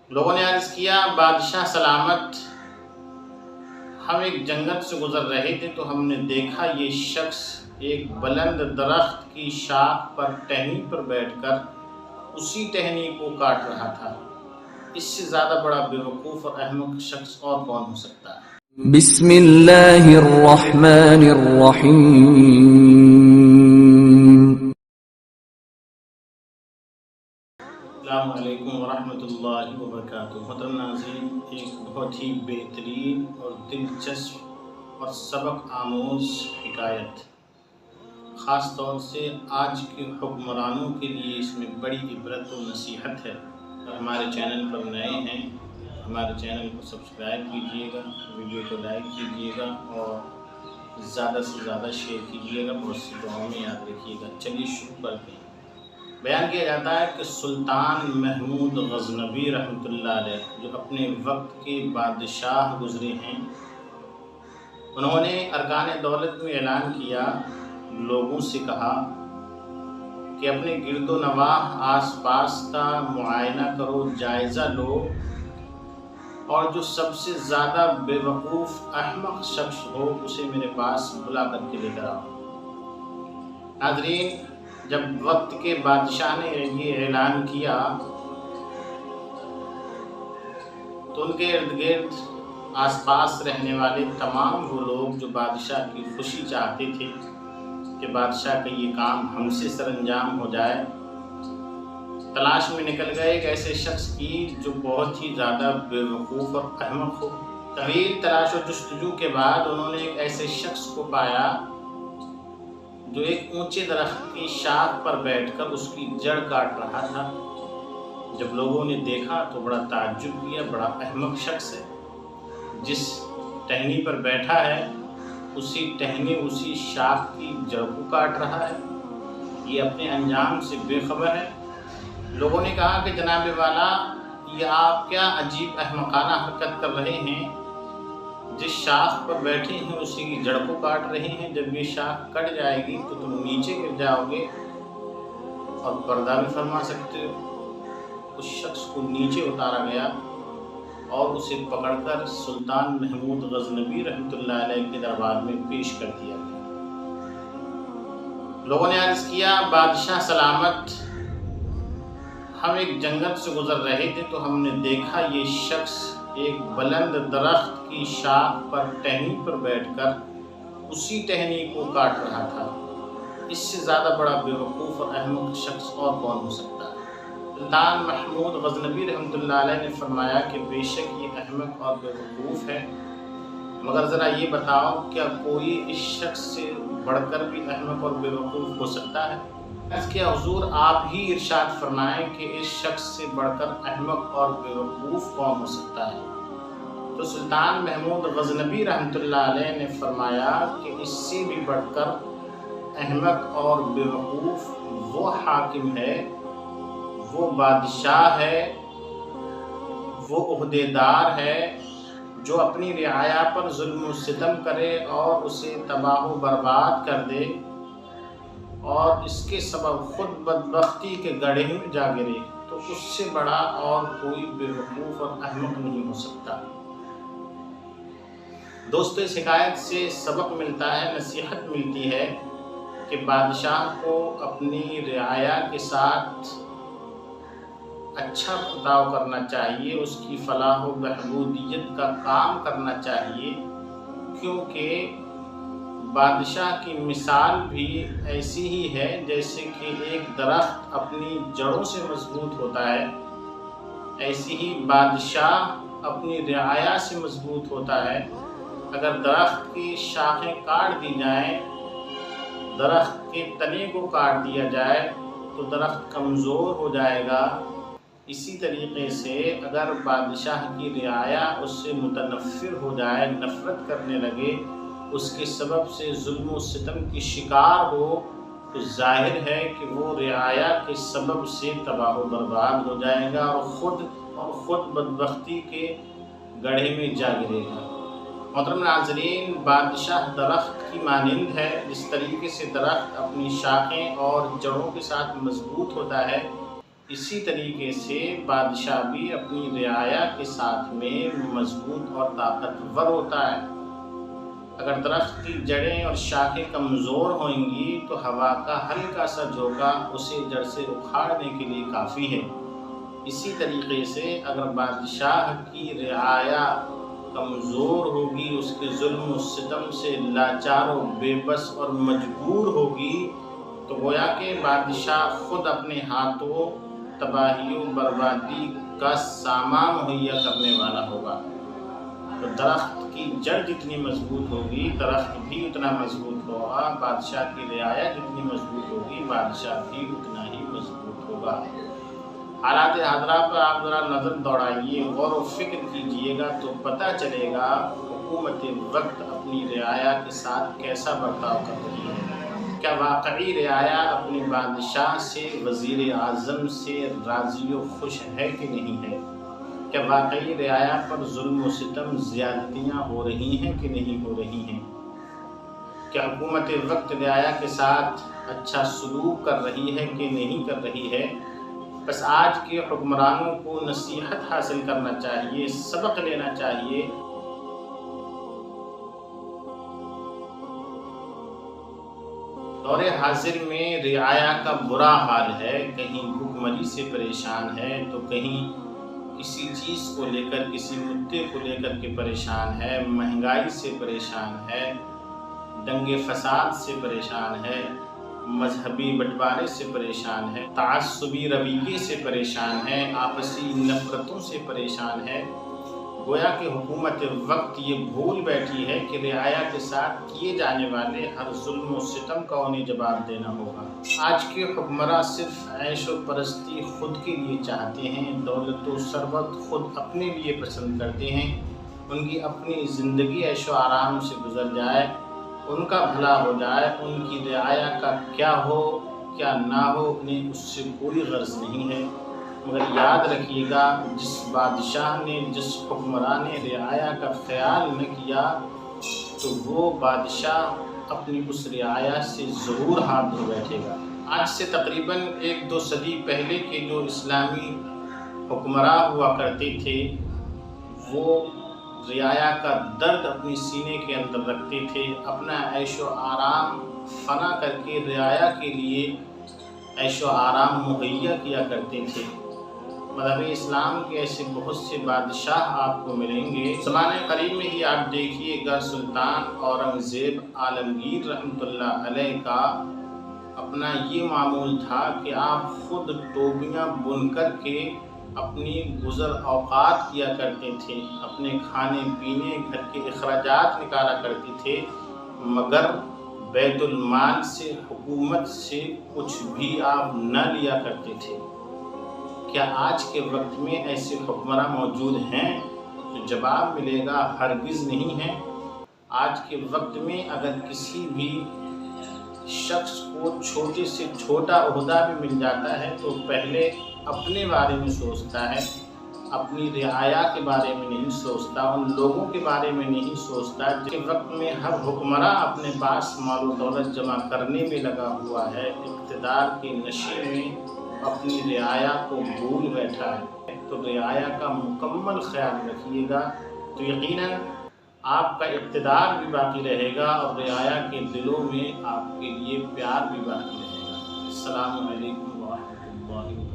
لوگوں نے عرض کیا بادشاہ سلامت، ہم ایک جنگل سے گزر رہے تھے تو ہم نے دیکھا یہ شخص ایک بلند درخت کی شاخ پر ٹہنی پر بیٹھ کر اسی ٹہنی کو کاٹ رہا تھا۔ اس سے زیادہ بڑا بیوقوف اور احمق شخص اور کون ہو سکتا ہے؟ بسم اللہ الرحمن الرحیم۔ السلام علیکم ورحمۃ اللہ وبرکاتہ۔ محترم ناظرین، ایک بہت ہی بہترین اور دلچسپ اور سبق آموز حکایت، خاص طور سے آج کے حکمرانوں کے لیے اس میں بڑی عبرت و نصیحت ہے۔ اگر ہمارے چینل پر نئے ہیں، ہمارے چینل کو سبسکرائب کیجیے گا، ویڈیو کو لائک کیجیے گا اور زیادہ سے زیادہ شیئر کیجیے گا، بہت سی دعاؤں میں یاد رکھیے گا۔ چلیے شروع کرتے ہیں۔ بیان کیا جاتا ہے کہ سلطان محمود غزنوی رحمۃ اللہ علیہ، جو اپنے وقت کے بادشاہ گزرے ہیں، انہوں نے ارکان دولت میں اعلان کیا، لوگوں سے کہا کہ اپنے گرد و نواح آس پاس کا معائنہ کرو، جائزہ لو، اور جو سب سے زیادہ بے وقوف احمق شخص ہو اسے میرے پاس بلا کر کے لے کر آؤ۔ ناظرین، جب وقت کے بادشاہ نے یہ اعلان کیا تو ان کے ارد گرد آس پاس رہنے والے تمام وہ لوگ جو بادشاہ کی خوشی چاہتے تھے کہ بادشاہ کا یہ کام ہم سے سر انجام ہو جائے، تلاش میں نکل گئے ایک ایسے شخص کی جو بہت ہی زیادہ بے وقوف اور احمق ہو۔ طویل تلاش و جستجو کے بعد انہوں نے ایک ایسے شخص کو پایا جو ایک اونچے درخت کی شاخ پر بیٹھ کر اس کی جڑ کاٹ رہا تھا۔ جب لوگوں نے دیکھا تو بڑا تعجب کیا، بڑا احمق شخص ہے، جس ٹہنی پر بیٹھا ہے اسی ٹہنی اسی شاخ کی جڑ کو کاٹ رہا ہے، یہ اپنے انجام سے بے خبر ہے۔ لوگوں نے کہا کہ جناب والا، یہ آپ کیا عجیب احمقانہ حرکت کر رہے ہیں، جس شاخ پر بیٹھے ہیں اسی کی جڑ کو کاٹ رہے ہیں، جب یہ شاخ کٹ جائے گی تو تم نیچے گر جاؤ گے اور پردہ بھی فرما سکتے ہو۔ اس شخص کو نیچے اتارا گیا اور اسے پکڑ کر سلطان محمود غزنوی رحمۃ اللہ علیہ کے دربار میں پیش کر دیا گیا۔ لوگوں نے عرض کیا بادشاہ سلامت، ہم ایک جنگل سے گزر رہے تھے تو ہم نے دیکھا یہ شخص ایک بلند درخت کی شاخ پر ٹہنی پر بیٹھ کر اسی ٹہنی کو کاٹ رہا تھا۔ اس سے زیادہ بڑا بیوقوف اور احمق شخص اور کون ہو سکتا ہے؟ سلطان محمود غزنوی رحمۃ اللہ علیہ نے فرمایا کہ بے شک یہ احمق اور بیوقوف ہے، مگر ذرا یہ بتاؤ کیا کوئی اس شخص سے بڑھ کر بھی احمق اور بیوقوف ہو سکتا ہے؟ اس کے حضور آپ ہی ارشاد فرمائیں کہ اس شخص سے بڑھ کر احمق اور بیوقوف کون ہو سکتا ہے؟ تو سلطان محمود غزنوی رحمۃ اللہ علیہ نے فرمایا کہ اس سے بھی بڑھ کر احمق اور بیوقوف وہ حاکم ہے، وہ بادشاہ ہے، وہ عہدیدار ہے جو اپنی رعایا پر ظلم و ستم کرے اور اسے تباہ و برباد کر دے اور اس کے سبب خود بدبختی کے گڑھے میں جا گرے، تو اس سے بڑا اور کوئی بیوقوف اور احمق نہیں ہو سکتا۔ دوستو، اس حکایت سے سبق ملتا ہے، نصیحت ملتی ہے کہ بادشاہ کو اپنی رعایا کے ساتھ اچھا برتاؤ کرنا چاہیے، اس کی فلاح و بہبودیت کا کام کرنا چاہیے، کیونکہ بادشاہ کی مثال بھی ایسی ہی ہے جیسے کہ ایک درخت اپنی جڑوں سے مضبوط ہوتا ہے، ایسی ہی بادشاہ اپنی رعایا سے مضبوط ہوتا ہے۔ اگر درخت کی شاخیں کاٹ دی جائیں، درخت کے تنے کو کاٹ دیا جائے تو درخت کمزور ہو جائے گا۔ اسی طریقے سے اگر بادشاہ کی رعایا اس سے متنفر ہو جائے، نفرت کرنے لگے، اس کے سبب سے ظلم و ستم کی شکار ہو، تو ظاہر ہے کہ وہ رعایا کے سبب سے تباہ و برباد ہو جائے گا اور خود بدبختی کے گڑھے میں جا گرے گا۔ محترم ناظرین، بادشاہ درخت کی مانند ہے، جس طریقے سے درخت اپنی شاخیں اور جڑوں کے ساتھ مضبوط ہوتا ہے، اسی طریقے سے بادشاہ بھی اپنی رعایا کے ساتھ میں مضبوط اور طاقتور ہوتا ہے۔ اگر درخت کی جڑیں اور شاخیں کمزور ہوئیں گی تو ہوا کا ہلکا سا جھونکا اسے جڑ سے اکھاڑنے کے لیے کافی ہے۔ اسی طریقے سے اگر بادشاہ کی رعایا کمزور ہوگی، اس کے ظلم و ستم سے لاچار و بے بس اور مجبور ہوگی، تو گویا کہ بادشاہ خود اپنے ہاتھوں تباہی و بربادی کا سامان مہیا کرنے والا ہوگا۔ تو درخت کی جڑ جتنی مضبوط ہوگی درخت بھی اتنا مضبوط ہوگا، بادشاہ کی رعایا جتنی مضبوط ہوگی بادشاہ بھی اتنا ہی مضبوط ہوگا۔ حالات حاضرہ پر آپ ذرا نظر دوڑائیے، غور و فکر کیجئے گا تو پتہ چلے گا حکومت وقت اپنی رعایا کے ساتھ کیسا برتاؤ کر رہی ہے۔ کیا واقعی رعایا اپنے بادشاہ سے، وزیر اعظم سے راضی و خوش ہے کہ نہیں ہے؟ کیا واقعی رعایا پر ظلم و ستم زیادتیاں ہو رہی ہیں کہ نہیں ہو رہی ہیں؟ کیا حکومت وقت رعایا کے ساتھ اچھا سلوک کر رہی ہے کہ نہیں کر رہی ہے؟ بس آج کے حکمرانوں کو نصیحت حاصل کرنا چاہیے، سبق لینا چاہیے۔ دور حاضر میں رعایا کا برا حال ہے، کہیں بھوک سے پریشان ہے تو کہیں کسی چیز کو لے کر، کسی مدعے کو لے کر کے پریشان ہے، مہنگائی سے پریشان ہے، دنگے فساد سے پریشان ہے، مذہبی بٹوارے سے پریشان ہے، تعصبی رویے سے پریشان ہے، آپسی نفرتوں سے پریشان ہے۔ گویا کہ حکومت وقت یہ بھول بیٹھی ہے کہ رعایا کے ساتھ کیے جانے والے ہر ظلم و ستم کا انہیں جواب دینا ہوگا۔ آج کے حکمراں صرف عیش و پرستی خود کے لیے چاہتے ہیں، دولت و ثروت خود اپنے لیے پسند کرتے ہیں، ان کی اپنی زندگی عیش و آرام سے گزر جائے، ان کا بھلا ہو جائے، ان کی رعایا کا کیا ہو کیا نہ ہو انہیں اس سے کوئی غرض نہیں ہے۔ مگر یاد رکھیے گا، جس بادشاہ نے، جس حکمراں نے رعایا کا خیال نہ کیا تو وہ بادشاہ اپنی اس رعایا سے ضرور ہاتھ دھو بیٹھے گا۔ آج سے تقریباً 1-2 صدی پہلے کے جو اسلامی حکمراں ہوا کرتے تھے وہ رعایا کا درد اپنی سینے کے اندر رکھتے تھے، اپنا عیش و آرام فنا کر کے رعایا کے لیے عیش و آرام مہیا کیا کرتے تھے۔ مذہب اسلام کے ایسے بہت سے بادشاہ آپ کو ملیں گے۔ زمانے قریب میں ہی آپ دیکھیے گا سلطان اورنگزیب عالمگیر رحمۃ اللہ علیہ کا اپنا یہ معمول تھا کہ آپ خود ٹوپیاں بن کر کے اپنی گزر اوقات کیا کرتے تھے، اپنے کھانے پینے گھر کے اخراجات نکالا کرتے تھے، مگر بیت المال سے، حکومت سے کچھ بھی آپ نہ لیا کرتے تھے۔ کیا آج کے وقت میں ایسے حکمراں موجود ہیں؟ تو جواب ملے گا ہرگز نہیں ہیں۔ آج کے وقت میں اگر کسی بھی شخص کو چھوٹے سے چھوٹا عہدہ بھی مل جاتا ہے تو پہلے اپنے بارے میں سوچتا ہے، اپنی رعایا کے بارے میں نہیں سوچتا، ان لوگوں کے بارے میں نہیں سوچتا۔ جس وقت میں ہر حکمراں اپنے پاس مال و دولت جمع کرنے میں لگا ہوا ہے، اقتدار کے نشے میں اپنی رعایا کو بھول بیٹھا ہے، تو رعایا کا مکمل خیال رکھیے گا تو یقیناً آپ کا اقتدار بھی باقی رہے گا اور رعایا کے دلوں میں آپ کے لیے پیار بھی باقی رہے گا۔ السلام علیکم ورحمۃ اللہ وبرکاتہ۔